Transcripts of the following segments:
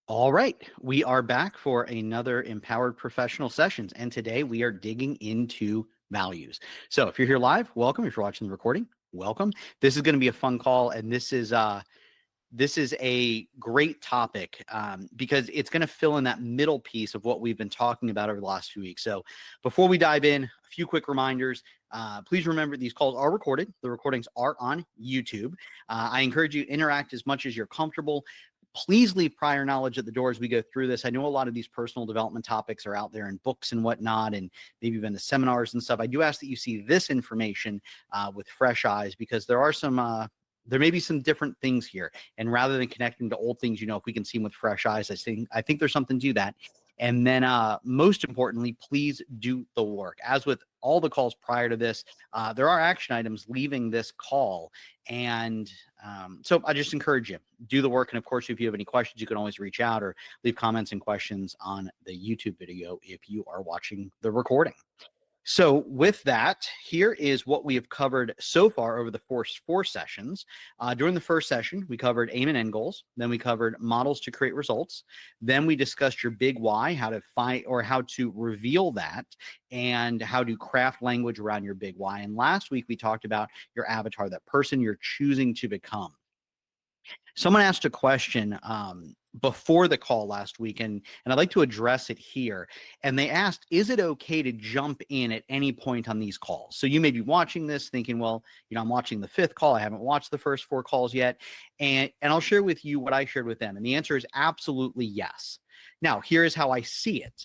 All right, we are back for another Empowered Professional Sessions, and today we are digging into values. So if you're here live, welcome. If you're watching the recording, welcome. This is going to be a fun call, and this is a great topic because it's going to fill in that middle piece of what we've been talking about over the last few weeks. So before we dive in, a few quick reminders. Please remember these calls are recorded. The recordings are on YouTube. I encourage you to interact as much as you're comfortable. Please leave prior knowledge at the door as we go through this. I know a lot of these personal development topics are out there in books and whatnot, and maybe even the seminars and stuff. I do ask that you see this information with fresh eyes because there may be some different things here. And rather than connecting to old things, if we can see them with fresh eyes, I think there's something to that. And then most importantly, please do the work. As with all the calls prior to this, there are action items leaving this call. And so I just encourage you, do the work. And of course, if you have any questions, you can always reach out or leave comments and questions on the YouTube video if you are watching the recording. So with that, here is what we have covered so far over the first four sessions. During the first session, we covered aim and end goals. Then we covered models to create results. Then we discussed your big why, how to find or how to reveal that, and how to craft language around your big why. And last week, we talked about your avatar, that person you're choosing to become. Someone asked a question before the call last week, and I'd like to address it here. And they asked, is it okay to jump in at any point on these calls? So you may be watching this thinking, well, I'm watching the fifth call. I haven't watched the first four calls yet. And I'll share with you what I shared with them. And the answer is absolutely yes. Now, here is how I see it.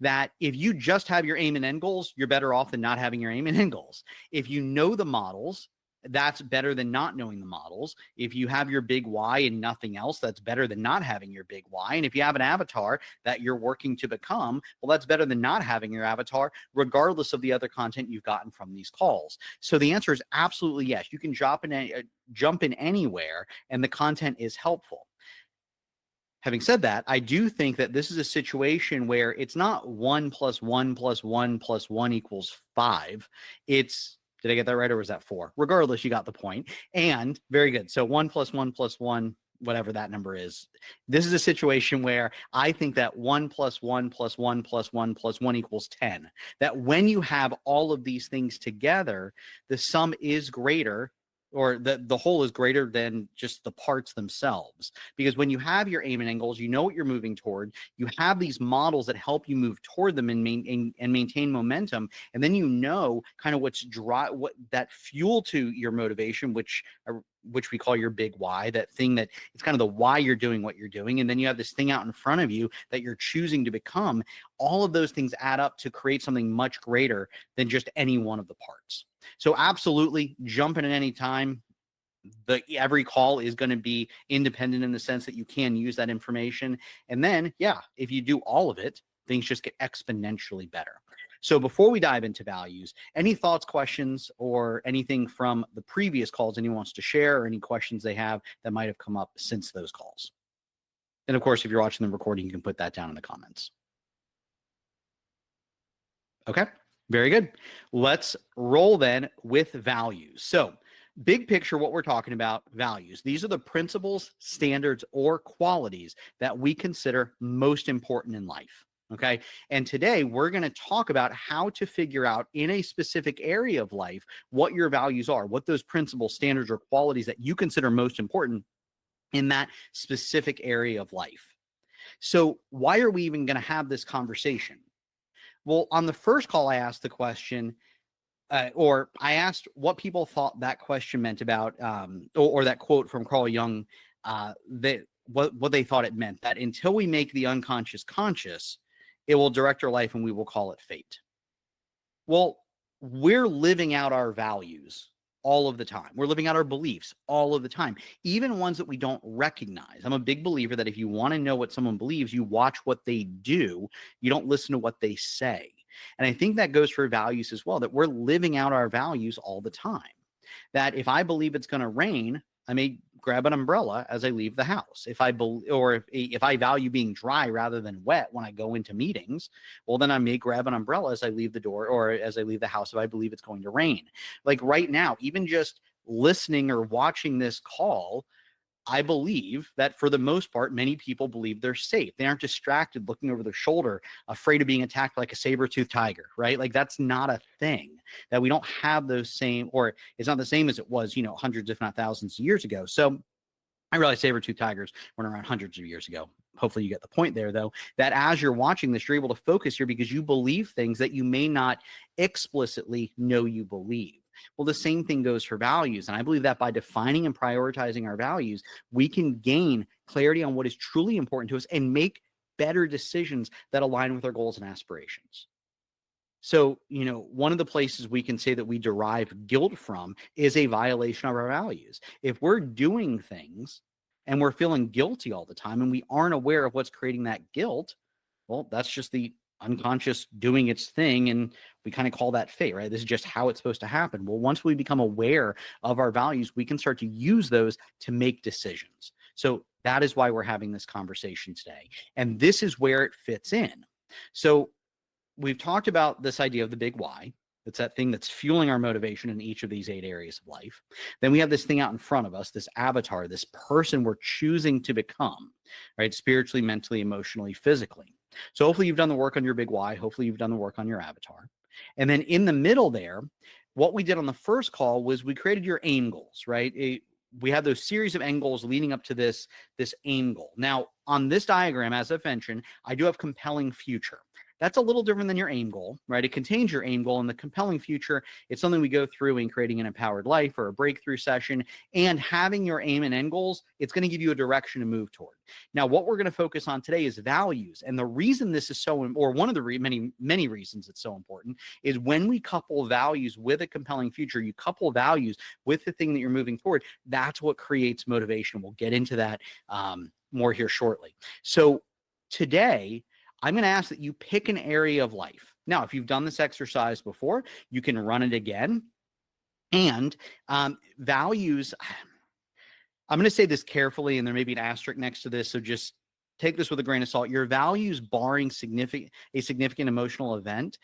That if you just have your aim and end goals, you're better off than not having your aim and end goals. If you know the models, that's better than not knowing the models. If you have your big why and nothing else, that's better than not having your big why. And if you have an avatar that you're working to become, well, that's better than not having your avatar, regardless of the other content you've gotten from these calls. So the answer is absolutely yes. You can jump in anywhere, and the content is helpful. Having said that, I do think that this is a situation where it's not 1 + 1 + 1 + 1 = 5. Did I get that right, or was that 4? Regardless, you got the point. And very good. So 1 + 1 + 1, whatever that number is. This is a situation where I think that 1 + 1 + 1 + 1 + 1 = 10. That when you have all of these things together, the sum is greater, or the whole is greater than just the parts themselves. Because when you have your aim and end goals, you know what you're moving toward. You have these models that help you move toward them and maintain momentum. And then kind of what that fuel to your motivation, which we call your big why, that thing that it's kind of the why you're doing what you're doing. And then you have this thing out in front of you that you're choosing to become. All of those things add up to create something much greater than just any one of the parts. So absolutely jump in at any time. Every call is going to be independent in the sense that you can use that information. And then, if you do all of it, things just get exponentially better. So before we dive into values, any thoughts, questions, or anything from the previous calls anyone wants to share, or any questions they have that might have come up since those calls? And of course, if you're watching the recording, you can put that down in the comments. Okay, very good. Let's roll then with values. So big picture, what we're talking about, values. These are the principles, standards, or qualities that we consider most important in life. Okay. And today we're going to talk about how to figure out in a specific area of life what your values are, what those principles, standards, or qualities that you consider most important in that specific area of life. So why are we even going to have this conversation? Well, on the first call, I asked the question, or I asked what people thought that question meant about, or that quote from Carl Jung, what they thought it meant, that until we make the unconscious conscious, it will direct our life and we will call it fate. Well, we're living out our values all of the time. We're living out our beliefs all of the time, even ones that we don't recognize. I'm a big believer that if you want to know what someone believes, you watch what they do. You don't listen to what they say. And I think that goes for values as well, that we're living out our values all the time. That if I believe it's going to rain, I may grab an umbrella as I leave the house. If I value being dry rather than wet when I go into meetings, well, then I may grab an umbrella as I leave the door or as I leave the house if I believe it's going to rain. Like right now, even just listening or watching this call, I believe that for the most part, many people believe they're safe. They aren't distracted looking over their shoulder, afraid of being attacked like a saber-toothed tiger, right? Like that's not a thing, that we don't have those same, or it's not the same as it was, hundreds, if not thousands of years ago. So I realize saber-tooth tigers weren't around hundreds of years ago. Hopefully you get the point there, though, that as you're watching this, you're able to focus here because you believe things that you may not explicitly know you believe. Well, the same thing goes for values. And I believe that by defining and prioritizing our values, we can gain clarity on what is truly important to us and make better decisions that align with our goals and aspirations. So, one of the places we can say that we derive guilt from is a violation of our values. If we're doing things and we're feeling guilty all the time and we aren't aware of what's creating that guilt, well, that's just the unconscious doing its thing. And we kind of call that fate, right? This is just how it's supposed to happen. Well, once we become aware of our values, we can start to use those to make decisions. So that is why we're having this conversation today. And this is where it fits in. So we've talked about this idea of the big why. It's that thing that's fueling our motivation in each of these 8 areas of life. Then we have this thing out in front of us, this avatar, this person we're choosing to become, right? Spiritually, mentally, emotionally, physically. So hopefully you've done the work on your big why. Hopefully you've done the work on your avatar. And then in the middle there, what we did on the first call was we created your aim goals, right? We have those series of end goals leading up to this aim goal. Now, on this diagram, as I've mentioned, I do have compelling future. That's a little different than your aim goal, right? It contains your aim goal, and the compelling future, it's something we go through in creating an empowered life or a breakthrough session. And having your aim and end goals, it's going to give you a direction to move toward. Now, what we're going to focus on today is values. And the reason this is so, or one of the many reasons it's so important, is when we couple values with a compelling future, you couple values with the thing that you're moving toward, that's what creates motivation. We'll get into that more here shortly. So today, I'm going to ask that you pick an area of life. Now, if you've done this exercise before, you can run it again. And values, I'm going to say this carefully, and there may be an asterisk next to this, so just take this with a grain of salt. Your values, barring a significant emotional event,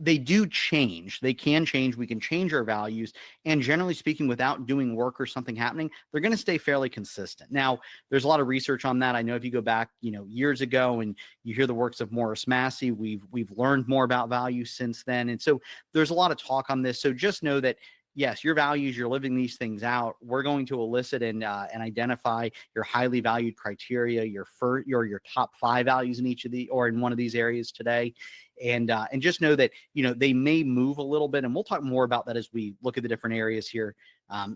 they do change. They can change. We can change our values. And generally speaking, without doing work or something happening, they're going to stay fairly consistent. Now, there's a lot of research on that. I know if you go back, years ago and you hear the works of Morris Massey, we've learned more about values since then. And so there's a lot of talk on this. So just know that yes, your values, you're living these things out. We're going to elicit and identify your highly valued criteria, your top 5 values in each of or in one of these areas today. And just know that, they may move a little bit, and we'll talk more about that as we look at the different areas here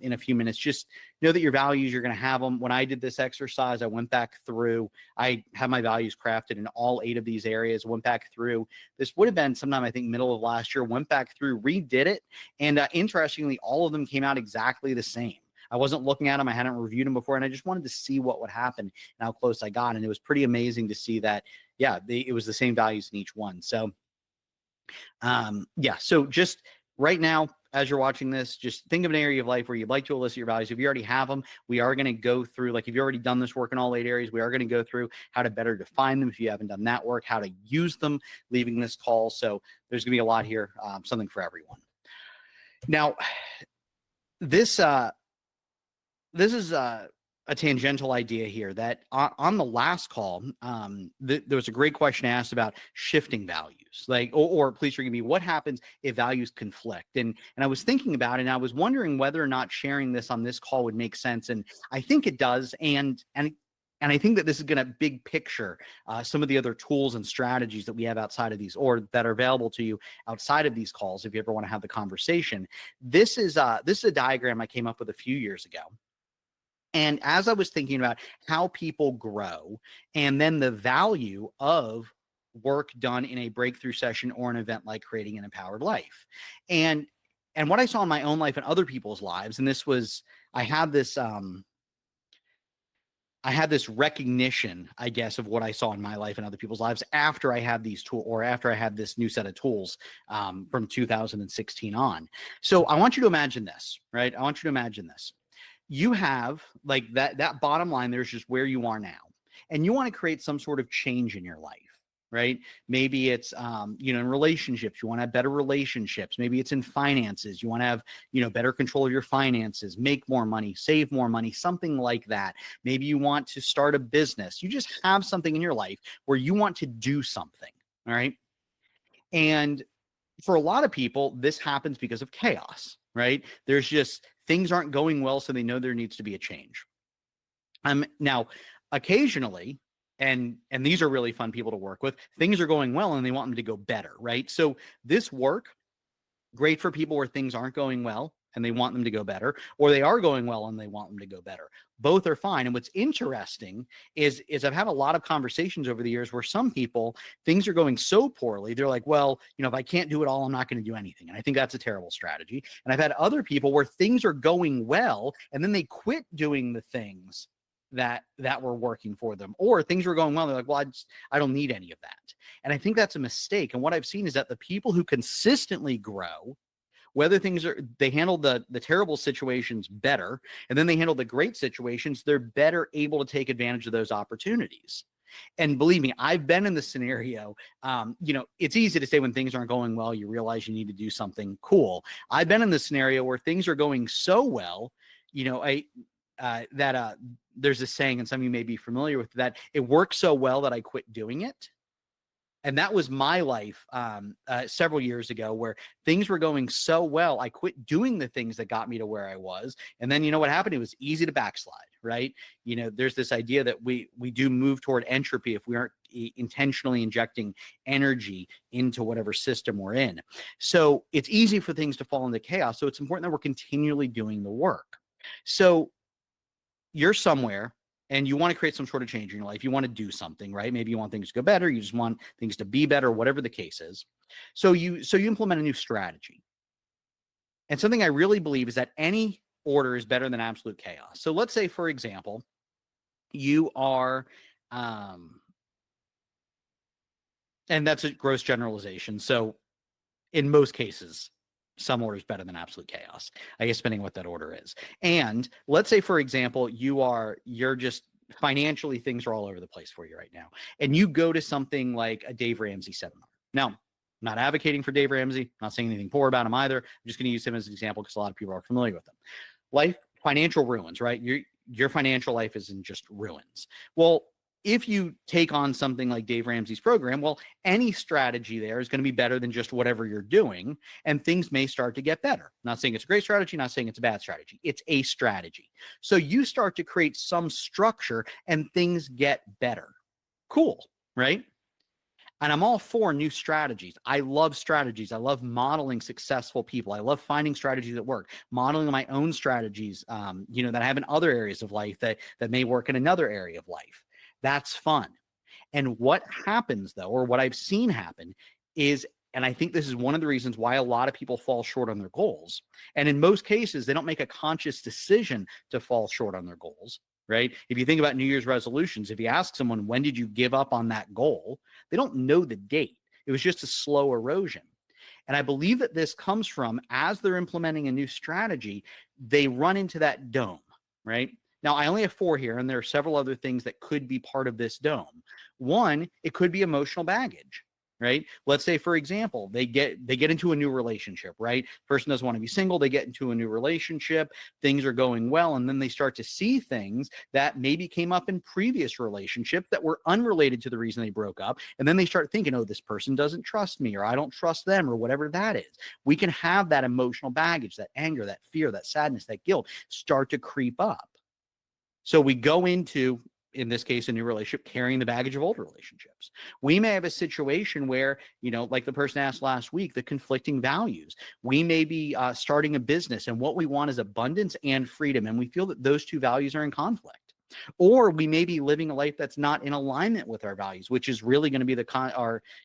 in a few minutes. Just know that your values, you're going to have them. When I did this exercise, I went back through, I have my values crafted in all 8 of these areas, went back through. This would have been sometime, I think, middle of last year, went back through, redid it. And interestingly, all of them came out exactly the same. I wasn't looking at them. I hadn't reviewed them before, and I just wanted to see what would happen and how close I got. And it was pretty amazing to see that, yeah, it was the same values in each one. So, so just right now, as you're watching this, just think of an area of life where you'd like to elicit your values. If you already have them, we are going to go through, like if you've already done this work in all 8 areas, we are going to go through how to better define them. If you haven't done that work, how to use them, leaving this call. So there's going to be a lot here, something for everyone. Now, this is a tangential idea here that on the last call, there was a great question asked about shifting values, like, or please forgive me, what happens if values conflict? And I was thinking about it, and I was wondering whether or not sharing this on this call would make sense. And I think it does. And I think that this is going to big picture some of the other tools and strategies that we have outside of these, or that are available to you outside of these calls, if you ever want to have the conversation. This is a diagram I came up with a few years ago. And as I was thinking about how people grow and then the value of work done in a breakthrough session or an event like creating an empowered life, and what I saw in my own life and other people's lives, and this was, I had this recognition, I guess, of what I saw in my life and other people's lives after I had these tools, or after I had this new set of tools from 2016 on. So I want you to imagine this, right? I want you to imagine this. You have like that bottom line, there's just where you are now, and you want to create some sort of change in your life. right? Maybe it's, in relationships, you want to have better relationships. Maybe it's in finances. You want to have, better control of your finances, make more money, save more money, something like that. Maybe you want to start a business. You just have something in your life where you want to do something. All right. And for a lot of people, this happens because of chaos, right? There's just things aren't going well. So they know there needs to be a change. Now, occasionally, and these are really fun people to work with, things are going well and they want them to go better, right? So this work, great for people where things aren't going well and they want them to go better, or they are going well and they want them to go better. Both are fine. And what's interesting is I've had a lot of conversations over the years where some people, things are going so poorly, they're like, well, if I can't do it all, I'm not going to do anything. And I think that's a terrible strategy. And I've had other people where things are going well and then they quit doing the things that were working for them, or things were going well. They're like, well, I don't need any of that. And I think that's a mistake. And what I've seen is that the people who consistently grow, whether they handle the terrible situations better, and then they handle the great situations, they're better able to take advantage of those opportunities. And believe me, I've been in the scenario, it's easy to say when things aren't going well, you realize you need to do something cool. I've been in the scenario where things are going so well, there's a saying, and some of you may be familiar with that, it worked so well that I quit doing it. And that was my life several years ago, where things were going so well, I quit doing the things that got me to where I was. And then what happened? It was easy to backslide, right? There's this idea that we do move toward entropy if we aren't intentionally injecting energy into whatever system we're in. So it's easy for things to fall into chaos. So it's important that we're continually doing the work. So you're somewhere and you want to create some sort of change in your life. You want to do something, right? Maybe you want things to go better. You just want things to be better, whatever the case is. So you implement a new strategy. And something I really believe is that any order is better than absolute chaos. So let's say, for example, you are, and that's a gross generalization. So in most cases, some order is better than absolute chaos, I guess, depending on what that order is. And let's say, for example, you're just financially, things are all over the place for you right now. And you go to something like a Dave Ramsey seminar. Now, I'm not advocating for Dave Ramsey, not saying anything poor about him either. I'm just going to use him as an example because a lot of people are familiar with him. Financial ruins, right? Your financial life is in just ruins. Well, if you take on something like Dave Ramsey's program, well, any strategy there is going to be better than just whatever you're doing, and things may start to get better. Not saying it's a great strategy, not saying it's a bad strategy. It's a strategy. So you start to create some structure and things get better. Cool, right? And I'm all for new strategies. I love strategies. I love modeling successful people. I love finding strategies that work, modeling my own strategies, that I have in other areas of life that may work in another area of life. That's fun. And what happens, though, or what I've seen happen is, and I think this is one of the reasons why a lot of people fall short on their goals. And in most cases, they don't make a conscious decision to fall short on their goals, right? If you think about New Year's resolutions, if you ask someone, when did you give up on that goal? They don't know the date. It was just a slow erosion. And I believe that this comes from, as they're implementing a new strategy, they run into that dome, right? Now, I only have 4 here, and there are several other things that could be part of this dome. One, it could be emotional baggage, right? Let's say, for example, they get into a new relationship, right? Person doesn't want to be single. They get into a new relationship. Things are going well, and then they start to see things that maybe came up in previous relationships that were unrelated to the reason they broke up. And then they start thinking, oh, this person doesn't trust me, or I don't trust them, or whatever that is. We can have that emotional baggage, that anger, that fear, that sadness, that guilt start to creep up. So we go into, in this case, a new relationship, carrying the baggage of old relationships. We may have a situation where, like the person asked last week, the conflicting values. We may be starting a business, and what we want is abundance and freedom. And we feel that those two values are in conflict. Or we may be living a life that's not in alignment with our values, which is really going to be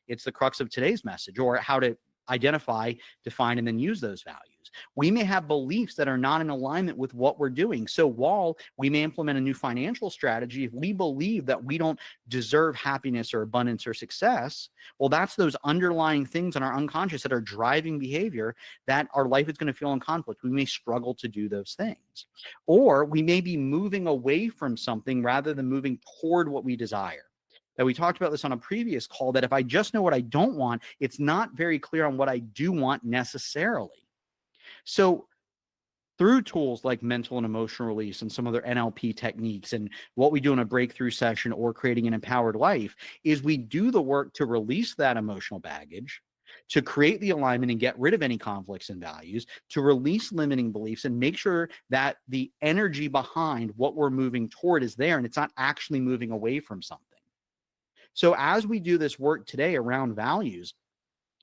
it's the crux of today's message, or how to identify, define, and then use those values. We may have beliefs that are not in alignment with what we're doing. So while we may implement a new financial strategy, if we believe that we don't deserve happiness or abundance or success, well, that's those underlying things in our unconscious that are driving behavior that our life is going to feel in conflict. We may struggle to do those things. Or we may be moving away from something rather than moving toward what we desire. that we talked about this on a previous call, that if I just know what I don't want, it's not very clear on what I do want necessarily. So through tools like mental and emotional release and some other NLP techniques and what we do in a breakthrough session or creating an empowered life is we do the work to release that emotional baggage, to create the alignment and get rid of any conflicts and values, to release limiting beliefs and make sure that the energy behind what we're moving toward is there and it's not actually moving away from something. So as we do this work today around values,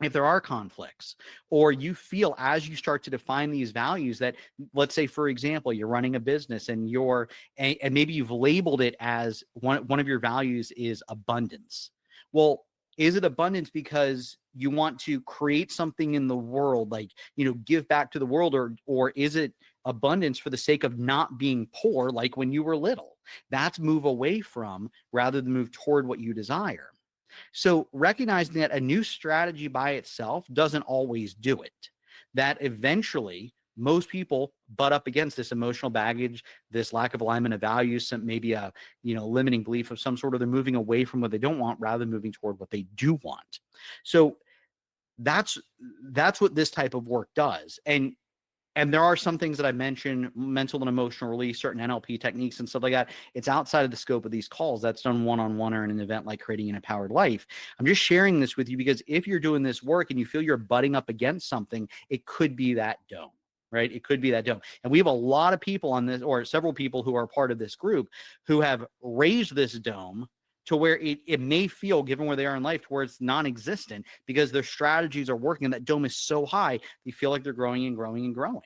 if there are conflicts, or you feel as you start to define these values that, let's say, for example, you're running a business and and maybe you've labeled it as one of your values is abundance. Well, is it abundance because you want to create something in the world, like, give back to the world, or is it abundance for the sake of not being poor, like when you were little? That's move away from rather than move toward what you desire. So recognizing that a new strategy by itself doesn't always do it, that eventually most people butt up against this emotional baggage, this lack of alignment of values, some maybe a limiting belief of some sort, of they're moving away from what they don't want rather than moving toward what they do want. So that's what this type of work does. And there are some things that I mentioned, mental and emotional release, certain NLP techniques and stuff like that. It's outside of the scope of these calls. That's done one-on-one or in an event like Creating an Empowered Life. I'm just sharing this with you because if you're doing this work and you feel you're butting up against something, it could be that dome, right? It could be that dome. And we have a lot of people on this, or several people who are part of this group, who have raised this dome to where it may feel, given where they are in life, to where it's non-existent because their strategies are working and that dome is so high, they feel like they're growing and growing and growing.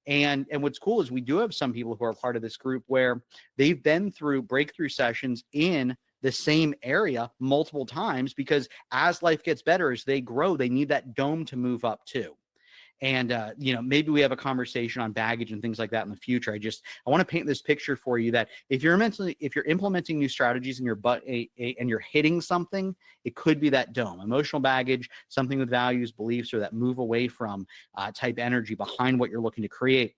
And what's cool is we do have some people who are part of this group where they've been through breakthrough sessions in the same area multiple times, because as life gets better, as they grow, they need that dome to move up too. And, maybe we have a conversation on baggage and things like that in the future. I want to paint this picture for you that if you're implementing new strategies in your and you're hitting something, it could be that dome, emotional baggage, something with values, beliefs, or that move away from type energy behind what you're looking to create.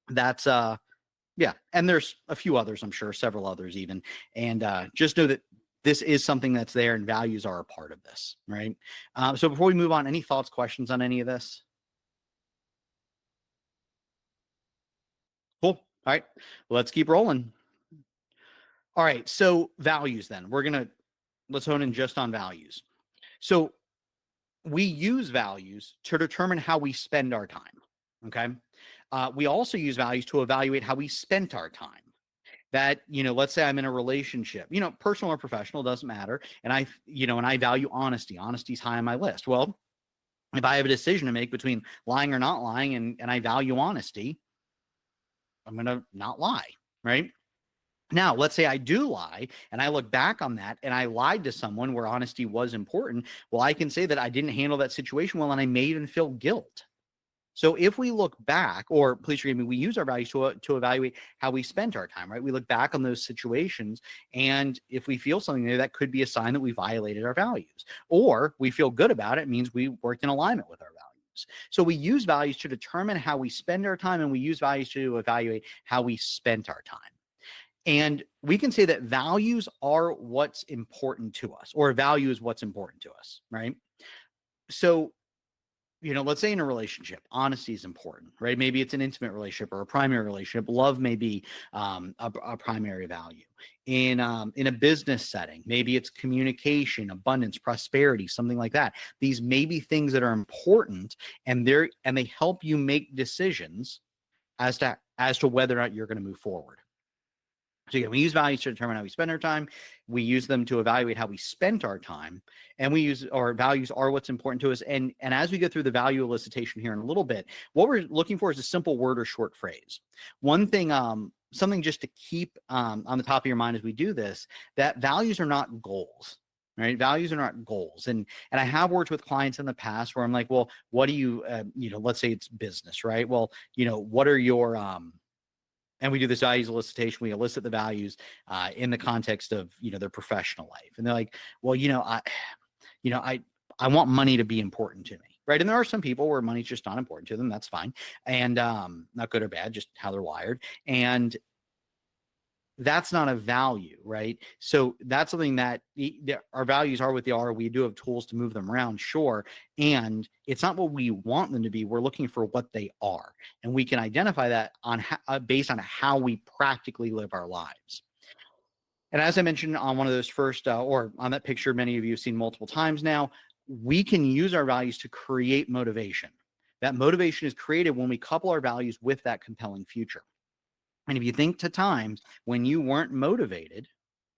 That's, yeah. And there's a few others, I'm sure, several others even. And just know that this is something that's there and values are a part of this, right? So before we move on, any thoughts, questions on any of this? Cool. All right. Let's keep rolling. All right. So values then. Let's hone in just on values. So we use values to determine how we spend our time. Okay. We also use values to evaluate how we spent our time. That, let's say I'm in a relationship, personal or professional, doesn't matter. And I value honesty. Honesty's high on my list. Well, if I have a decision to make between lying or not lying, and I value honesty, I'm going to not lie, right? Now, let's say I do lie and I look back on that and I lied to someone where honesty was important. Well, I can say that I didn't handle that situation well and I may even feel guilt. So if we look back, or please forgive me, we use our values to evaluate how we spent our time, right? We look back on those situations, and if we feel something there, that could be a sign that we violated our values. Or we feel good about it, means we worked in alignment with our values. So we use values to determine how we spend our time, and we use values to evaluate how we spent our time. And we can say that values are what's important to us, or value is what's important to us, right? So, let's say in a relationship, honesty is important, right? Maybe it's an intimate relationship or a primary relationship. Love may be a primary value. In a business setting, maybe it's communication, abundance, prosperity, something like that. These may be things that are important, and they help you make decisions as to whether or not you're going to move forward. So again, we use values to determine how we spend our time. We use them to evaluate how we spent our time, and we use our values are what's important to us. And as we go through the value elicitation here in a little bit, what we're looking for is a simple word or short phrase. One thing, something just to keep on the top of your mind as we do this, that values are not goals. Right? Values are not goals. And I have worked with clients in the past where I'm like, well, what do you, let's say it's business, right? Well, what are your, and we do this values elicitation. We elicit the values in the context of, their professional life. And they're like, well, I want money to be important to me. Right. And there are some people where money's just not important to them. That's fine. And not good or bad, just how they're wired. And that's not a value, right? So that's something that our values are what they are. We do have tools to move them around, sure. And it's not what we want them to be. We're looking for what they are. And we can identify that on based on how we practically live our lives. And as I mentioned on one of those first, or on that picture many of you have seen multiple times now, we can use our values to create motivation. That motivation is created when we couple our values with that compelling future. And if you think to times when you weren't motivated,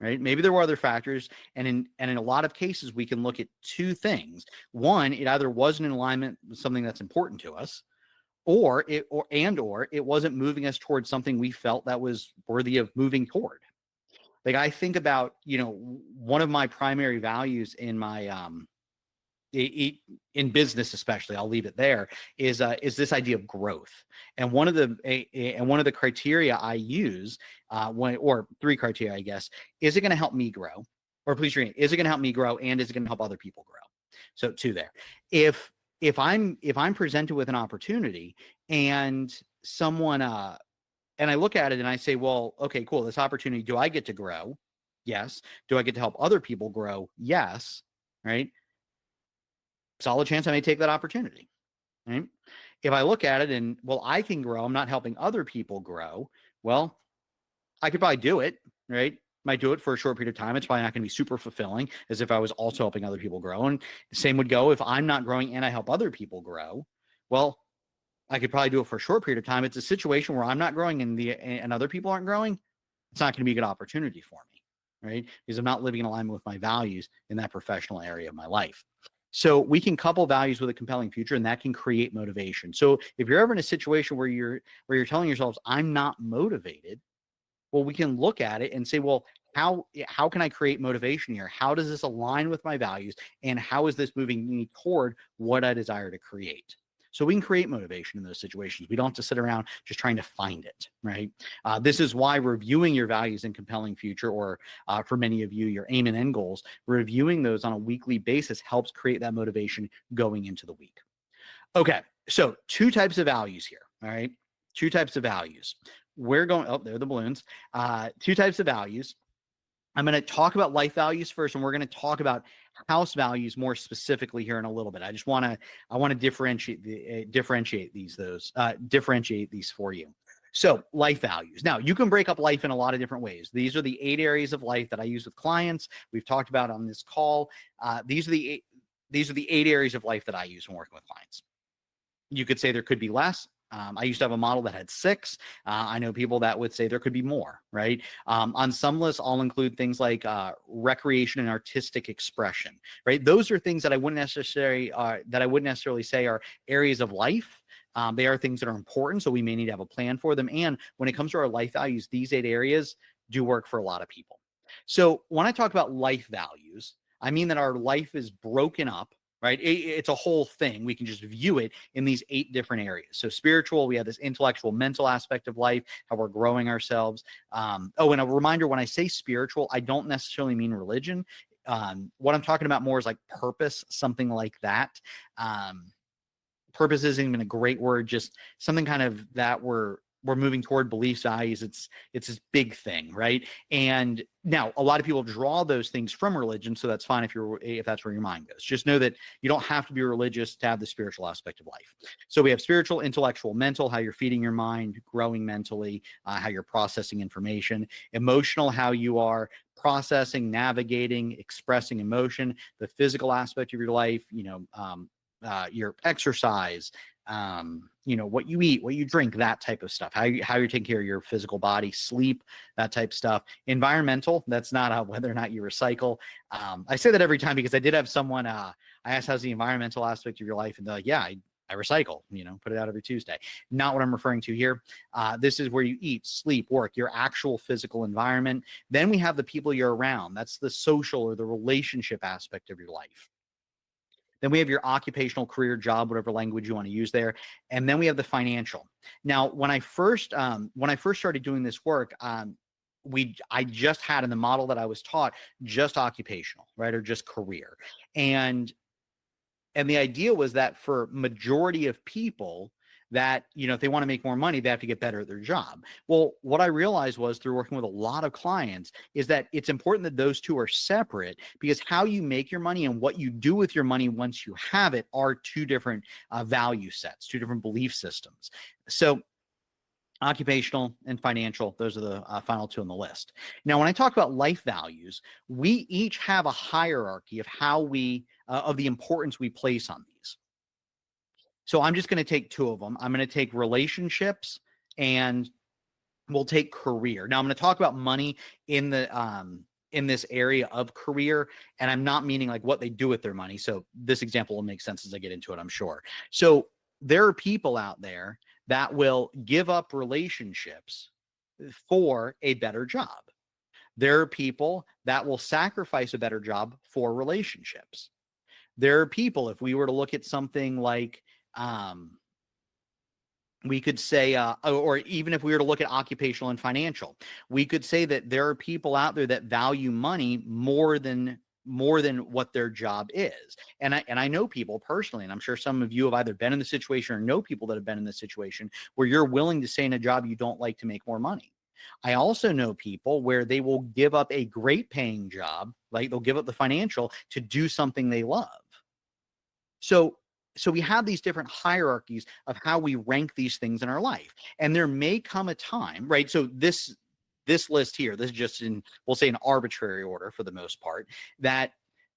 right? Maybe there were other factors, and in a lot of cases, we can look at two things. One, it either wasn't in alignment with something that's important to us, or it wasn't moving us towards something we felt that was worthy of moving toward. Like I think about, one of my primary values in my in business, especially, I'll leave it there, is this idea of growth. And one of the criteria I use, or three criteria, I guess, is it going to help me grow? Or please read, is it going to help me grow, and is it going to help other people grow? So two there. If I'm presented with an opportunity and someone and I look at it and I say, well, okay, cool, this opportunity, do I get to grow? Yes. Do I get to help other people grow? Yes. Right. Solid chance I may take that opportunity. Right. If I look at it and, well, I can grow, I'm not helping other people grow. Well, I could probably do it. Right. Might do it for a short period of time. It's probably not going to be super fulfilling as if I was also helping other people grow. And the same would go if I'm not growing and I help other people grow. Well, I could probably do it for a short period of time. It's a situation where I'm not growing and other people aren't growing. It's not going to be a good opportunity for me, right? Because I'm not living in alignment with my values in that professional area of my life. So we can couple values with a compelling future, and that can create motivation. So if you're ever in a situation where you're telling yourselves, I'm not motivated, well, we can look at it and say, well, how can I create motivation here? How does this align with my values? And how is this moving me toward what I desire to create? So we can create motivation in those situations. We don't have to sit around just trying to find it, right? This is why reviewing your values and compelling future, or for many of you, your aim and end goals, reviewing those on a weekly basis helps create that motivation going into the week. Okay, so two types of values here, all right? Two types of values. We're going, oh, there are the balloons. Two types of values. I'm going to talk about life values first, and we're going to talk about house values more specifically here in a little bit. I want to differentiate these for you. So life values. Now you can break up life in a lot of different ways. These are the 8 areas of life that I use with clients. We've talked about on this call. These are the 8 areas of life that I use when working with clients. You could say there could be less. I used to have a model that had 6. I know people that would say there could be more, right? On some lists, I'll include things like recreation and artistic expression, right? Those are things that I wouldn't necessarily say are areas of life. They are things that are important, so we may need to have a plan for them. And when it comes to our life values, these 8 areas do work for a lot of people. So when I talk about life values, I mean that our life is broken up, right? It's a whole thing. We can just view it in these 8 different areas. So spiritual, we have this intellectual, mental aspect of life, how we're growing ourselves. And a reminder, when I say spiritual, I don't necessarily mean religion. What I'm talking about more is like purpose, something like that. Purpose isn't even a great word, just something kind of that we're moving toward, beliefs, values. It's this big thing, right? And now a lot of people draw those things from religion, so that's fine if that's where your mind goes. Just know that you don't have to be religious to have the spiritual aspect of life. So we have spiritual, intellectual, mental, how you're feeding your mind, growing mentally, how you're processing information. Emotional, how you are processing, navigating, expressing emotion. The physical aspect of your life, your exercise, what you eat, what you drink, that type of stuff, how you're taking care of your physical body, sleep, that type of stuff. Environmental, that's not whether or not you recycle. I say that every time because I did have someone, I asked, how's the environmental aspect of your life? And they're like, yeah, I recycle, put it out every Tuesday. Not what I'm referring to here. This is where you eat, sleep, work, your actual physical environment. Then we have the people you're around. That's the social or the relationship aspect of your life. Then we have your occupational, career, job, whatever language you want to use there. And then we have the financial. Now, when I first started doing this work, I just had in the model that I was taught just occupational, right, or just career. And the idea was that for majority of people, that, if they want to make more money, they have to get better at their job. Well, what I realized was through working with a lot of clients is that it's important that those two are separate, because how you make your money and what you do with your money once you have it are two different value sets, two different belief systems. So occupational and financial, those are the final two on the list. Now, when I talk about life values, we each have a hierarchy of how we, of the importance we place on these. So I'm just going to take two of them. I'm going to take relationships and we'll take career. Now I'm going to talk about money in this area of career, and I'm not meaning like what they do with their money. So this example will make sense as I get into it, I'm sure. So there are people out there that will give up relationships for a better job. There are people that will sacrifice a better job for relationships. There are people, if we were to look at something like, we could say, or even if we were to look at occupational and financial, we could say that there are people out there that value money more than what their job is. And I know people personally, and I'm sure some of you have either been in the situation or know people that have been in this situation where you're willing to stay in a job you don't like to make more money. I also know people where they will give up a great paying job, like they'll give up the financial to do something they love. So we have these different hierarchies of how we rank these things in our life. And there may come a time, right? So this list here, this is just in, we'll say, an arbitrary order for the most part, that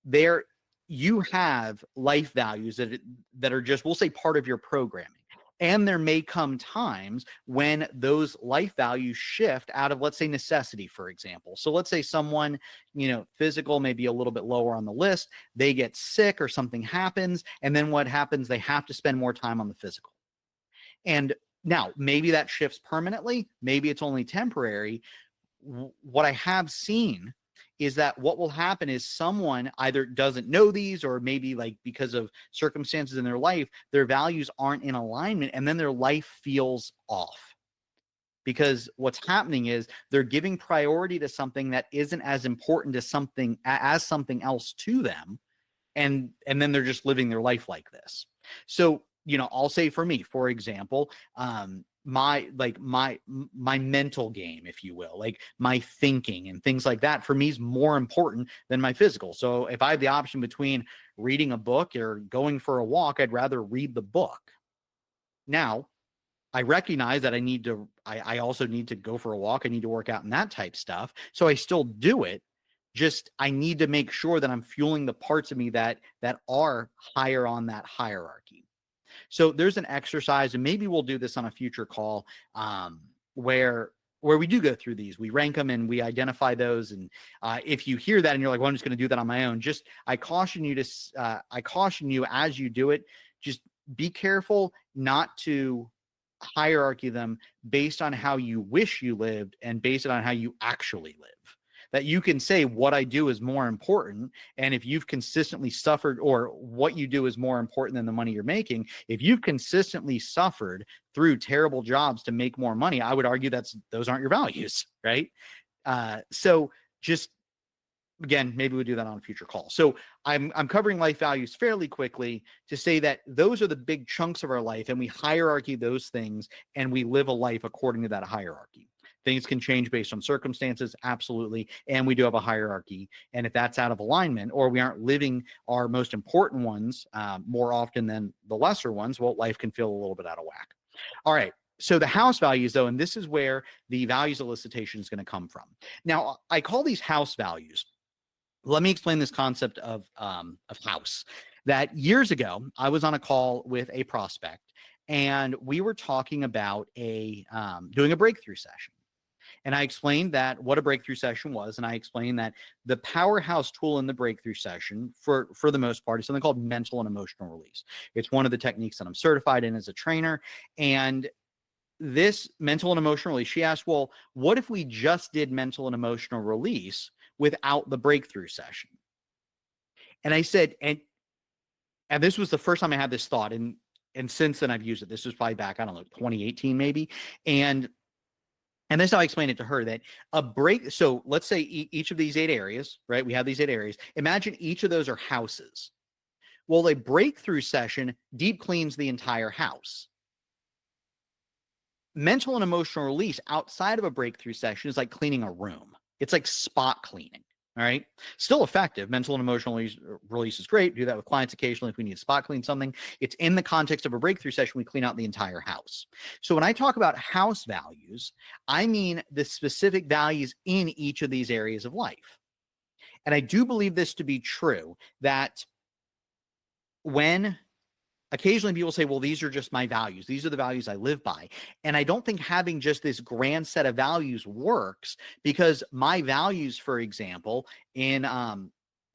there you have life values that are just, we'll say, part of your programming. And there may come times when those life values shift out of, let's say, necessity, for example. So let's say someone, physical may be a little bit lower on the list. They get sick or something happens. And then what happens? They have to spend more time on the physical. And now maybe that shifts permanently. Maybe it's only temporary. What I have seen is that what will happen is someone either doesn't know these, or maybe like because of circumstances in their life, their values aren't in alignment, and then their life feels off. Because what's happening is they're giving priority to something that isn't as important as something else to them, and then they're just living their life like this. So, I'll say for me, for example, my mental game, if you will, like my thinking and things like that, for me is more important than my physical. So if I have the option between reading a book or going for a walk, I'd rather read the book. Now, I recognize that I also need to go for a walk. I need to work out and that type stuff. So I still do it. Just, I need to make sure that I'm fueling the parts of me that are higher on that hierarchy. So there's an exercise, and maybe we'll do this on a future call, where we do go through these. We rank them and we identify those. And if you hear that and you're like, well, I'm just going to do that on my own, I caution you as you do it, just be careful not to hierarchy them based on how you wish you lived and based on how you actually live. That you can say what I do is more important. And if you've consistently suffered, or what you do is more important than the money you're making, if you've consistently suffered through terrible jobs to make more money, I would argue those aren't your values, right? So just, again, maybe we'll do that on a future call. So I'm covering life values fairly quickly to say that those are the big chunks of our life, and we hierarchy those things, and we live a life according to that hierarchy. Things can change based on circumstances, absolutely, and we do have a hierarchy. And if that's out of alignment, or we aren't living our most important ones more often than the lesser ones, well, life can feel a little bit out of whack. All right. So the house values, though, and this is where the values elicitation is going to come from. Now, I call these house values. Let me explain this concept of house. That years ago, I was on a call with a prospect, and we were talking about doing a breakthrough session. And I explained that what a breakthrough session was, and I explained that the powerhouse tool in the breakthrough session, for the most part, is something called mental and emotional release. It's one of the techniques that I'm certified in as a trainer. And this mental and emotional release, she asked, well, what if we just did mental and emotional release without the breakthrough session? And I said, and this was the first time I had this thought, and since then I've used it. This was probably back, I don't know, 2018 maybe. And this is how I explained it to her, that so let's say each of these 8 areas, right? We have these 8 areas. Imagine each of those are houses. Well, a breakthrough session deep cleans the entire house. mental and emotional release outside of a breakthrough session is like cleaning a room. It's like spot cleaning. All right. Still effective. Mental and emotional release is great. Do that with clients occasionally if we need to spot clean something. It's in the context of a breakthrough session. We clean out the entire house. So when I talk about house values, I mean the specific values in each of these areas of life. And I do believe this to be true that when occasionally people say, well, these are just my values. These are the values I live by. And I don't think having just this grand set of values works because my values, for example, in my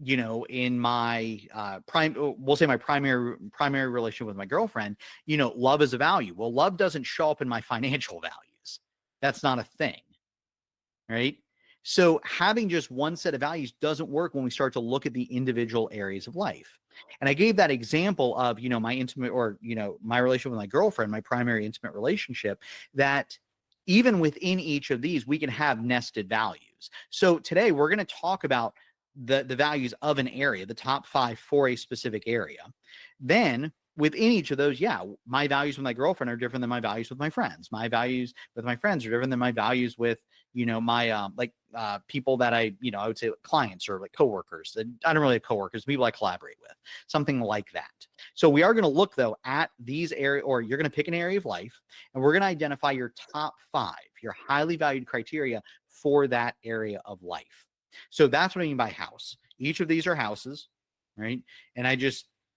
we'll say my primary relationship with my girlfriend, love is a value. Well, love doesn't show up in my financial values. That's not a thing. Right. So having just one set of values doesn't work when we start to look at the individual areas of life. And I gave that example of, my intimate or, my relationship with my girlfriend, my primary intimate relationship, that even within each of these, we can have nested values. So today we're going to talk about the values of an area, the top 5 for a specific area. Then within each of those, yeah, my values with my girlfriend are different than my values with my friends. My values with my friends are different than my values with, my people that I would say clients or like coworkers. I don't really have coworkers, people I collaborate with, something like that. So we are going to look though at these areas, or you're going to pick an area of life, and we're going to identify your top 5, your highly valued criteria for that area of life. So that's what I mean by house. Each of these are houses, right? And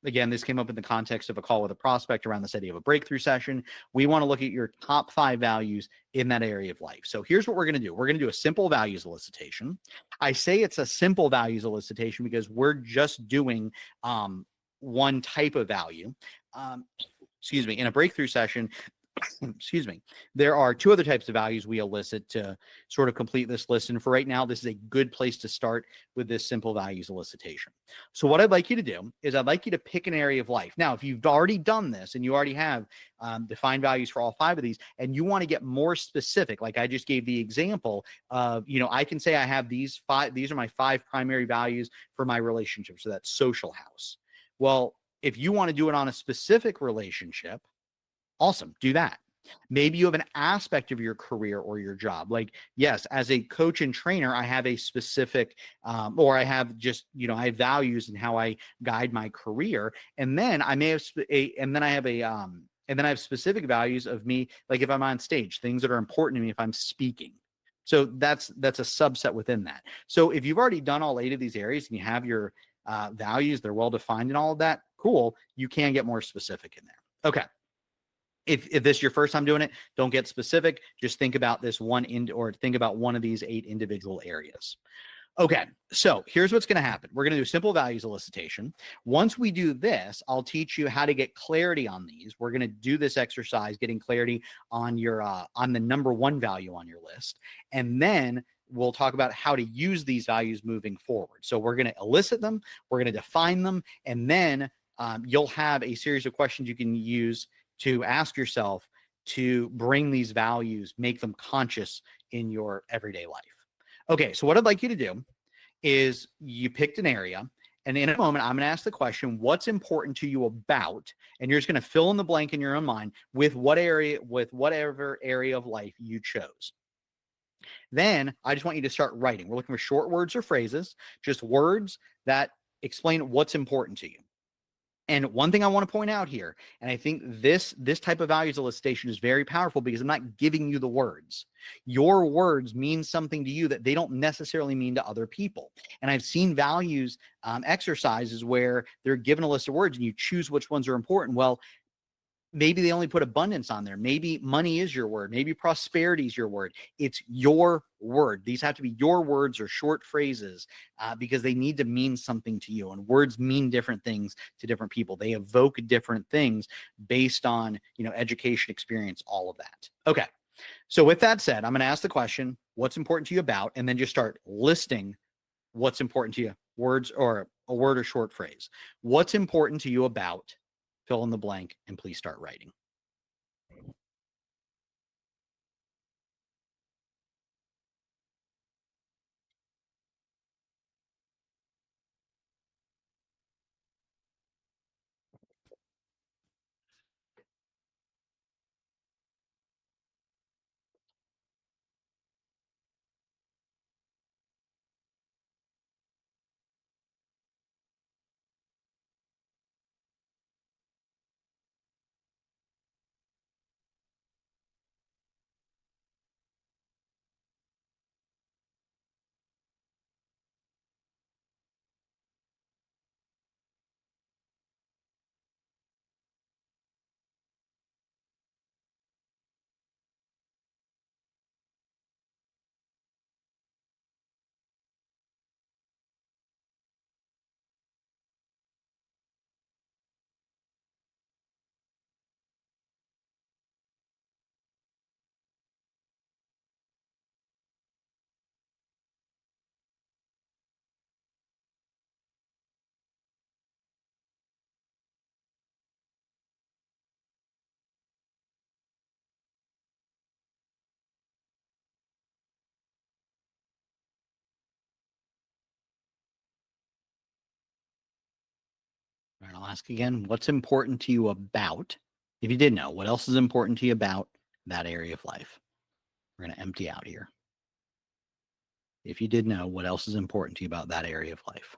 again, this came up in the context of a call with a prospect around this idea of a breakthrough session. We want to look at your top 5 values in that area of life. So here's what we're going to do. We're going to do a simple values elicitation. I say it's a simple values elicitation because we're just doing one type of value. Excuse me, in a breakthrough session, excuse me, there are 2 other types of values we elicit to sort of complete this list. And for right now, this is a good place to start with this simple values elicitation. So what I'd like you to do is I'd like you to pick an area of life. Now, if you've already done this and you already have defined values for all 5 of these, and you want to get more specific, like I just gave the example of, I can say I have these are my 5 primary values for my relationship. So that's social house. Well, if you want to do it on a specific relationship, awesome, do that. Maybe you have an aspect of your career or your job. Like, yes, as a coach and trainer, I have a specific, or I have just, I have values in how I guide my career. And then I may have, and then I have and then I have specific values of me, like if I'm on stage, things that are important to me if I'm speaking. So that's a subset within that. So if you've already done all 8 of these areas and you have your values, they're well defined and all of that, cool. You can get more specific in there. Okay. If this is your first time doing it, don't get specific. Just think about this or think about one of these 8 individual areas. Okay, so here's what's going to happen. We're going to do simple values elicitation. Once we do this, I'll teach you how to get clarity on these. We're going to do this exercise, getting clarity on your on the number 1 value on your list, and then we'll talk about how to use these values moving forward. So we're going to elicit them, we're going to define them, and then you'll have a series of questions you can use to ask yourself to bring these values, make them conscious in your everyday life. Okay, so what I'd like you to do is you picked an area, and in a moment, I'm going to ask the question, what's important to you about, and you're just going to fill in the blank in your own mind with whatever area of life you chose. Then I just want you to start writing. We're looking for short words or phrases, just words that explain what's important to you. And one thing I want to point out here, and I think this type of values elicitation is very powerful because I'm not giving you the words. Your words mean something to you that they don't necessarily mean to other people. And I've seen values exercises where they're given a list of words and you choose which ones are important. Well, maybe they only put abundance on there. Maybe money is your word. Maybe prosperity is your word. It's your word. These have to be your words or short phrases because they need to mean something to you. And words mean different things to different people. They evoke different things based on, education, experience, all of that. Okay. So with that said, I'm going to ask the question, what's important to you about, and then just start listing what's important to you, words or a word or short phrase. What's important to you about, fill in the blank, and please start writing. ask again, what's important to you about, if you did know, what else is important to you about that area of life? We're going to empty out here. If you did know, what else is important to you about that area of life?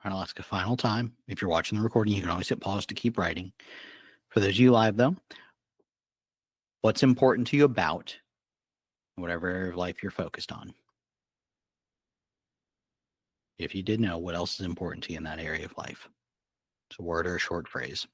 And I'll ask a final time. If you're watching the recording, you can always hit pause to keep writing. For those of you live, though, what's important to you about whatever area of life you're focused on? If you did know, what else is important to you in that area of life? It's a word or a short phrase.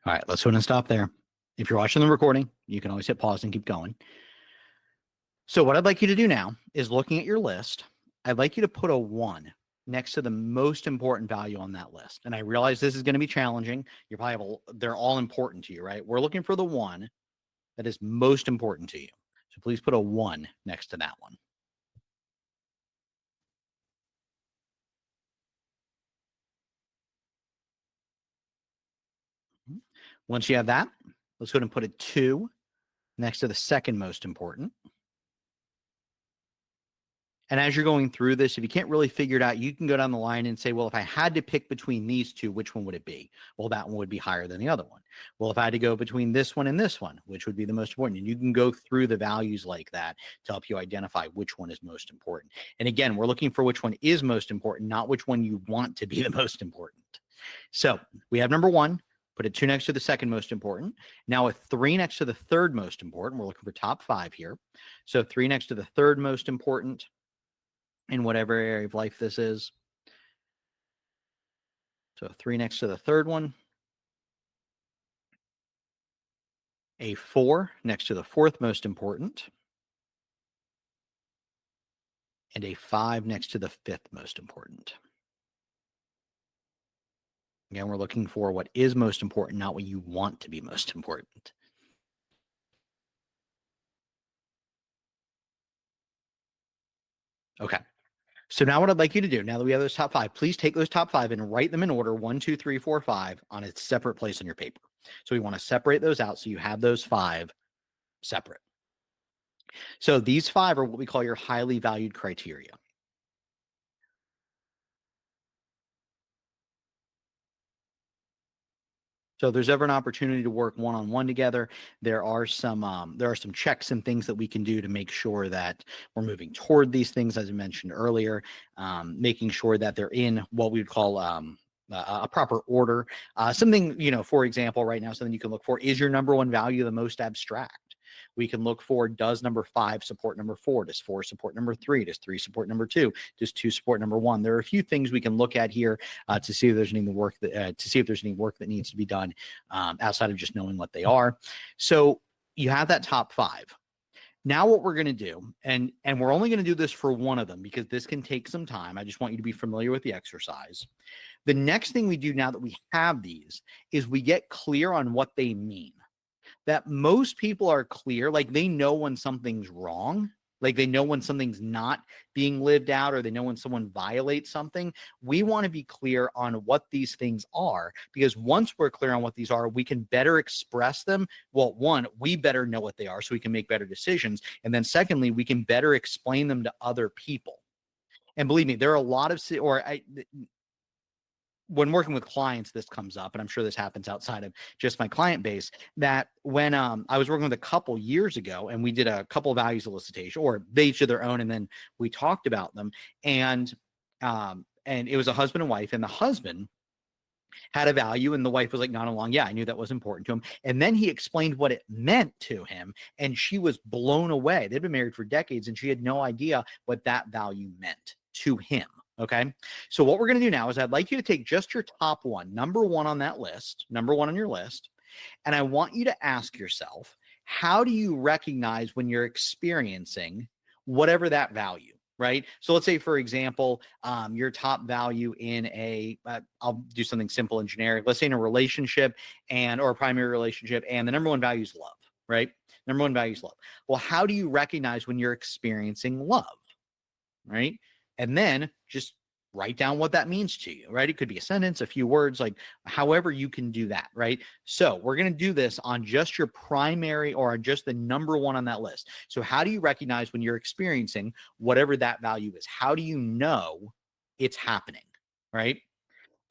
All right, let's go ahead and stop there. If you're watching the recording, you can always hit pause and keep going. So what I'd like you to do now is, looking at your list, I'd like you to put a 1 next to the most important value on that list. And I realize this is going to be challenging. You're probably they're all important to you, right? We're looking for the 1 that is most important to you. So please put a 1 next to that one. Once you have that, let's go ahead and put a 2 next to the second most important. And as you're going through this, if you can't really figure it out, you can go down the line and say, well, if I had to pick between these two, which one would it be? Well, that one would be higher than the other one. Well, if I had to go between this one and this one, which would be the most important? And you can go through the values like that to help you identify which one is most important. And again, we're looking for which one is most important, not which one you want to be the most important. So we have number 1. Put a 2 next to the second most important. Now a 3 next to the third most important. We're looking for top 5 here. So 3 next to the third most important in whatever area of life this is. So 3 next to the third one. A 4 next to the fourth most important. And a 5 next to the fifth most important. Again, we're looking for what is most important, not what you want to be most important. Okay. So now what I'd like you to do, now that we have those top five, please take those top five and write them in order, 1, 2, 3, 4, 5, on a separate place on your paper. So we want to separate those out so you have those five separate. So these five are what we call your highly valued criteria. So if there's ever an opportunity to work one-on-one together, there are some checks and things that we can do to make sure that we're moving toward these things, as I mentioned earlier, making sure that they're in what we would call a proper order. Something, for example, right now, something you can look for is your number one value the most abstract. We can look for, does number 5 support number 4? Does 4 support number 3? Does 3 support number 2? Does 2 support number 1? There are a few things we can look at here to see if there's any work that needs to be done outside of just knowing what they are. So you have that top 5. Now what we're going to do, and we're only going to do this for one of them because this can take some time. I just want you to be familiar with the exercise. The next thing we do now that we have these is we get clear on what they mean. That most people are clear, like they know when something's wrong, like they know when something's not being lived out, or they know when someone violates something. We want to be clear on what these things are, because once we're clear on what these are, we can better express them. Well, one, we better know what they are so we can make better decisions. And then secondly, we can better explain them to other people. And believe me, there are a lot of, when working with clients, this comes up, and I'm sure this happens outside of just my client base, that when I was working with a couple years ago and we did a couple values elicitation, or they each did their own, and then we talked about them, and it was a husband and wife, and the husband had a value and the wife was like not along. Yeah, I knew that was important to him. And then he explained what it meant to him, and she was blown away. They'd been married for decades and she had no idea what that value meant to him. Okay. So what we're going to do now is I'd like you to take just your top one, number one on that list, number one on your list. And I want you to ask yourself, how do you recognize when you're experiencing whatever that value, right? So let's say, for example, your top value in I'll do something simple and generic. Let's say in a relationship or a primary relationship, and the number one value is love, right? Number one value is love. Well, how do you recognize when you're experiencing love, right? And then just write down what that means to you, right? It could be a sentence, a few words, like however you can do that, right? So we're going to do this on just your primary, or just the number one on that list. So how do you recognize when you're experiencing whatever that value is? How do you know it's happening, right?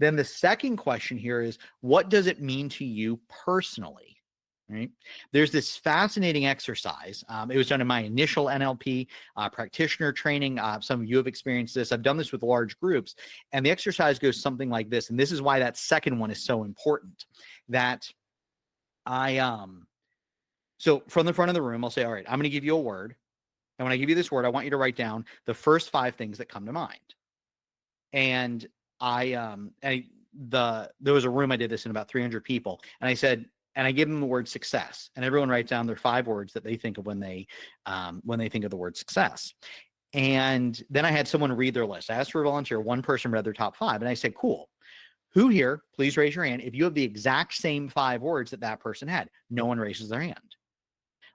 Then the second question here is, what does it mean to you personally? Right? There's this fascinating exercise. It was done in my initial NLP practitioner training. Some of you have experienced this. I've done this with large groups. And the exercise goes something like this. And this is why that second one is so important. That so from the front of the room, I'll say, all right, I'm going to give you a word. And when I give you this word, I want you to write down the first 5 things that come to mind. And there was a room, I did this in about 300 people. And I said, and I gave them the word success, and everyone writes down their 5 words that they think of when they think of the word success. And then I had someone read their list. I asked for a volunteer. One person read their top 5, and I said, cool. Who here, please raise your hand if you have the exact same 5 words that person had. No one raises their hand.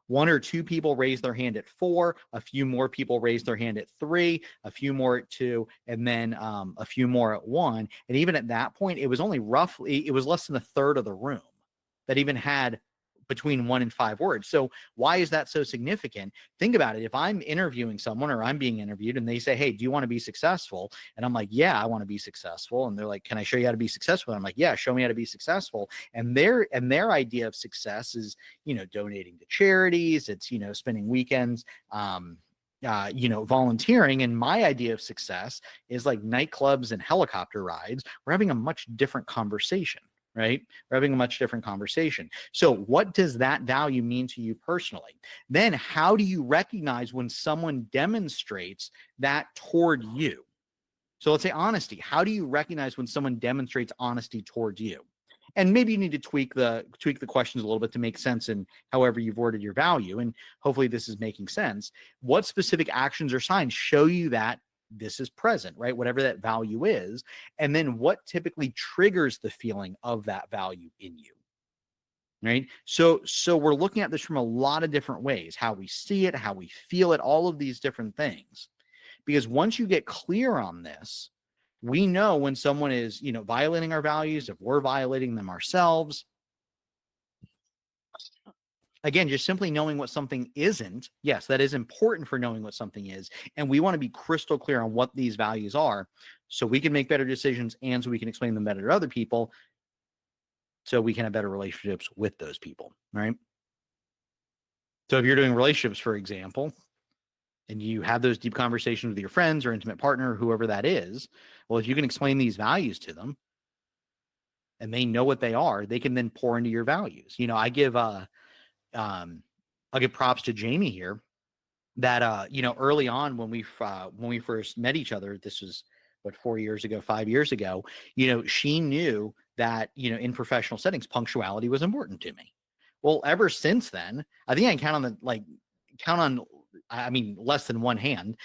1 or 2 people raised their hand at 4, a few more people raised their hand at 3, a few more at 2, and then a few more at 1. And even at that point, it was less than a third of the room that even had between 1 and 5 words. So why is that so significant? Think about it. If I'm interviewing someone, or I'm being interviewed, and they say, hey, do you want to be successful? And I'm like, yeah, I want to be successful. And they're like, can I show you how to be successful? And I'm like, yeah, show me how to be successful. And their idea of success is, donating to charities. It's, spending weekends, volunteering. And my idea of success is like nightclubs and helicopter rides. We're having a much different conversation. Right? We're having a much different conversation. So what does that value mean to you personally? Then how do you recognize when someone demonstrates that toward you? So let's say honesty. How do you recognize when someone demonstrates honesty toward you? And maybe you need to tweak the questions a little bit to make sense in however you've worded your value. And hopefully this is making sense. What specific actions or signs show you that this is present, right? Whatever that value is. And then what typically triggers the feeling of that value in you, right? So we're looking at this from a lot of different ways, how we see it, how we feel it, all of these different things. Because once you get clear on this, we know when someone is, violating our values, if we're violating them ourselves. Again, just simply knowing what something isn't, yes, that is important for knowing what something is. And we want to be crystal clear on what these values are so we can make better decisions and so we can explain them better to other people so we can have better relationships with those people, right? So if you're doing relationships, for example, and you have those deep conversations with your friends or intimate partner, whoever that is, well, if you can explain these values to them and they know what they are, they can then pour into your values. I'll give props to Jamie here that early on when we first met each other, this was what 4 years ago, 5 years ago, she knew that in professional settings punctuality was important to me. Well, ever since then, I think I can count on less than one hand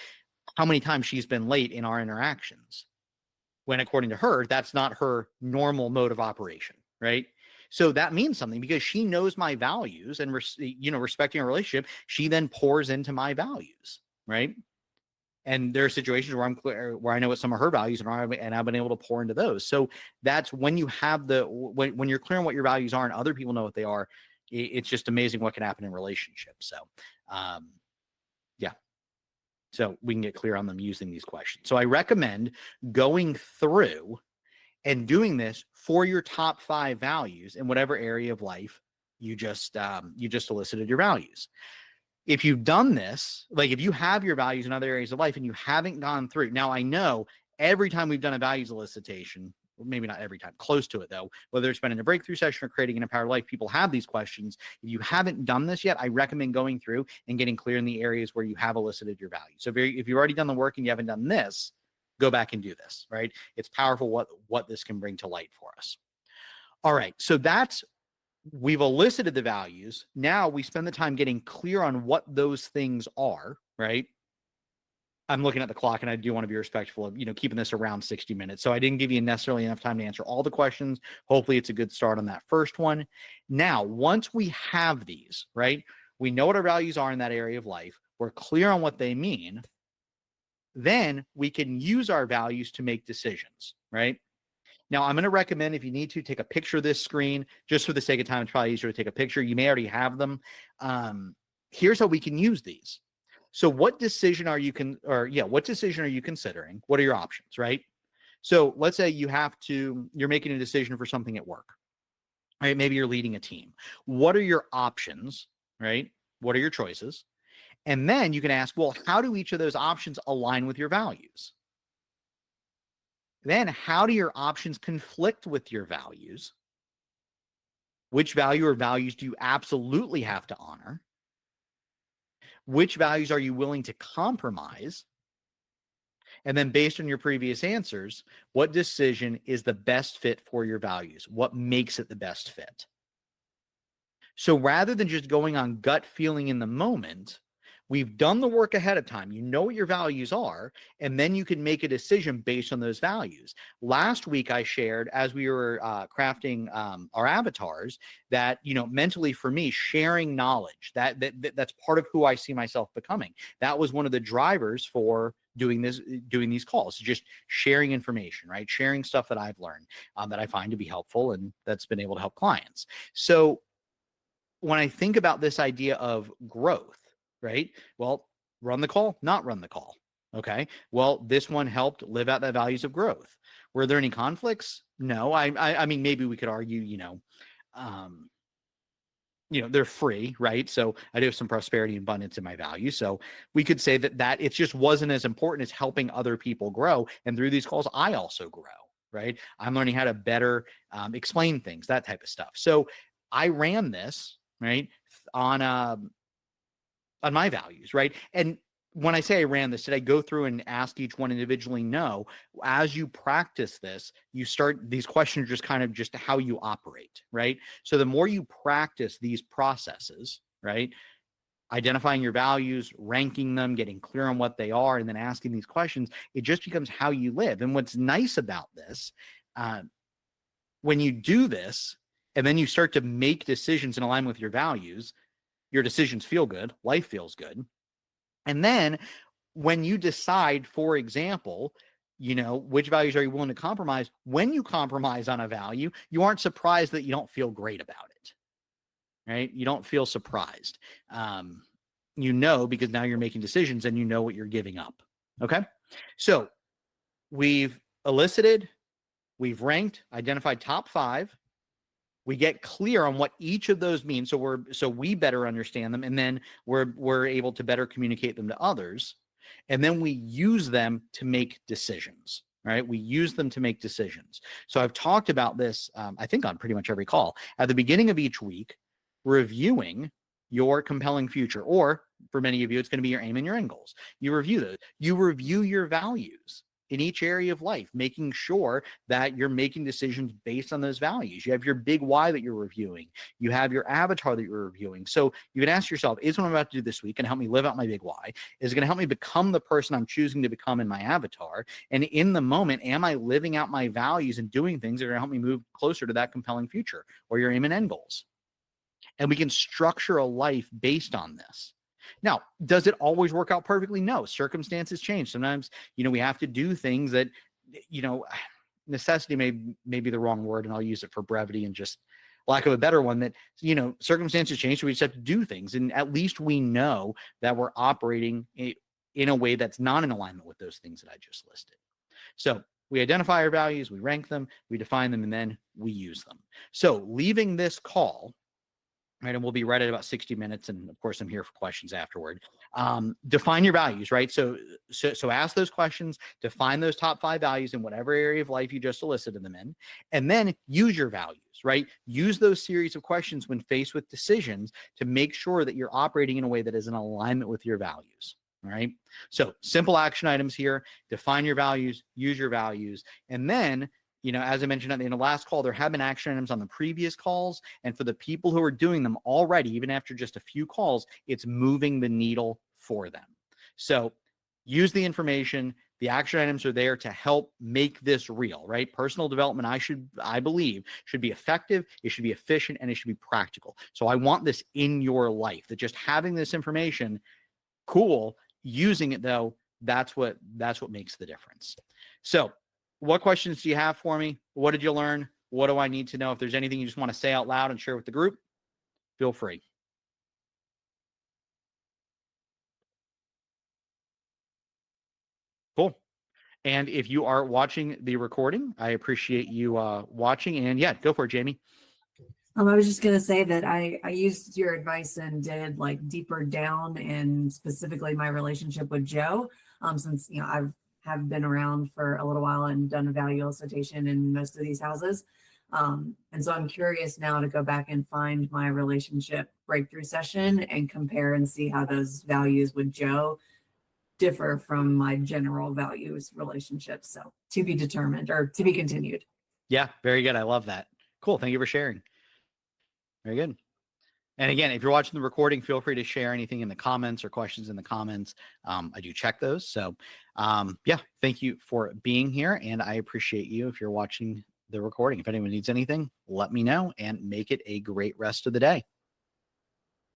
how many times she's been late in our interactions, when according to her that's not her normal mode of operation, right? So that means something because she knows my values and, respecting a relationship, she then pours into my values, right? And there are situations where I'm clear, where I know what some of her values are, and I've been able to pour into those. So that's when you have when you're clear on what your values are and other people know what they are, it's just amazing what can happen in relationships. So, yeah. So we can get clear on them using these questions. So I recommend going through and doing this for your top 5 values in whatever area of life you just elicited your values. If you've done this, like if you have your values in other areas of life and you haven't gone through, now I know every time we've done a values elicitation, maybe not every time, close to it though, whether it's been in a breakthrough session or creating an empowered life, people have these questions. If you haven't done this yet, I recommend going through and getting clear in the areas where you have elicited your values. So if you've already done the work and you haven't done this, go back and do this, right? It's powerful what this can bring to light for us. All right, so we've elicited the values. Now we spend the time getting clear on what those things are, right? I'm looking at the clock and I do want to be respectful of, keeping this around 60 minutes. So I didn't give you necessarily enough time to answer all the questions. Hopefully it's a good start on that first one. Now, once we have these, right, we know what our values are in that area of life. We're clear on what they mean. Then we can use our values to make decisions, right? Now, I'm going to recommend, if you need to, take a picture of this screen. Just for the sake of time, it's probably easier to take a picture. You may already have them. Here's how we can use these. So what decision are you considering? What are your options, right? So let's say you're making a decision for something at work, right? Maybe you're leading a team. What are your options, right? What are your choices? And then you can ask, well, how do each of those options align with your values? Then how do your options conflict with your values? Which value or values do you absolutely have to honor? Which values are you willing to compromise? And then based on your previous answers, what decision is the best fit for your values? What makes it the best fit? So rather than just going on gut feeling in the moment, we've done the work ahead of time. You know what your values are, and then you can make a decision based on those values. Last week, I shared, as we were crafting our avatars, that, mentally for me, sharing knowledge, that's part of who I see myself becoming. That was one of the drivers for doing these calls, just sharing information, right? Sharing stuff that I've learned that I find to be helpful and that's been able to help clients. So when I think about this idea of growth, right? Well, run the call, not run the call. Okay. Well, this one helped live out the values of growth. Were there any conflicts? No. I mean, maybe we could argue, they're free, right? So I do have some prosperity and abundance in my values. So we could say that it just wasn't as important as helping other people grow. And through these calls, I also grow, right? I'm learning how to better explain things, that type of stuff. So I ran this, right, on my values, right? And when I say I ran this, did I go through and ask each one individually? No. As you practice this, these questions just kind of just how you operate, right? So the more you practice these processes, right, identifying your values, ranking them, getting clear on what they are, and then asking these questions, it just becomes how you live. And what's nice about this, when you do this, and then you start to make decisions in alignment with your values, your decisions feel good, life feels good. And then when you decide, for example, which values are you willing to compromise? When you compromise on a value, you aren't surprised that you don't feel great about it, right? You don't feel surprised. Because now you're making decisions and you know what you're giving up. Okay. So we've elicited, we've ranked, identified top 5. We get clear on what each of those means. So we better understand them. And then we're able to better communicate them to others. And then we use them to make decisions, right? We use them to make decisions. So I've talked about this, I think on pretty much every call. At the beginning of each week, reviewing your compelling future, or for many of you, it's going to be your aim and your end goals. You review those. You review your values in each area of life, making sure that you're making decisions based on those values. You have your big why that you're reviewing. You have your avatar that you're reviewing. So you can ask yourself, is what I'm about to do this week going to help me live out my big why? Is it going to help me become the person I'm choosing to become in my avatar? And in the moment, am I living out my values and doing things that are going to help me move closer to that compelling future or your aim and end goals? And we can structure a life based on this. Now, does it always work out perfectly? No. Circumstances change. Sometimes, we have to do things that, necessity may be the wrong word, and I'll use it for brevity and just lack of a better one, that, circumstances change. So we just have to do things. And at least we know that we're operating in a way that's not in alignment with those things that I just listed. So we identify our values, we rank them, we define them, and then we use them. So leaving this call, right, and we'll be right at about 60 minutes. And of course, I'm here for questions afterward. Define your values, right? So ask those questions, define those top 5 values in whatever area of life you just elicited them in, and then use your values, right? Use those series of questions when faced with decisions to make sure that you're operating in a way that is in alignment with your values. All right. So simple action items here: define your values, use your values, and then, as I mentioned in the last call, there have been action items on the previous calls. And for the people who are doing them already, even after just a few calls, it's moving the needle for them. So use the information. The action items are there to help make this real, right? Personal development, I believe, should be effective, it should be efficient, and it should be practical. So I want this in your life, that just having this information, cool. Using it, though, that's what makes the difference. So what questions do you have for me? What did you learn? What do I need to know? If there's anything you just want to say out loud and share with the group, feel free. Cool. And if you are watching the recording, I appreciate you watching. And yeah, go for it, Jamie. I was just going to say that I used your advice and did like deeper down, and specifically my relationship with Joe, since, have been around for a little while and done a value elicitation in most of these houses. And so I'm curious now to go back and find my relationship breakthrough session and compare and see how those values with Joe differ from my general values relationship. So to be determined, or to be continued. Yeah, very good. I love that. Cool. Thank you for sharing. Very good. And again, if you're watching the recording, feel free to share anything in the comments or questions in the comments. I do check those. So yeah, thank you for being here. And I appreciate you if you're watching the recording. If anyone needs anything, let me know, and make it a great rest of the day.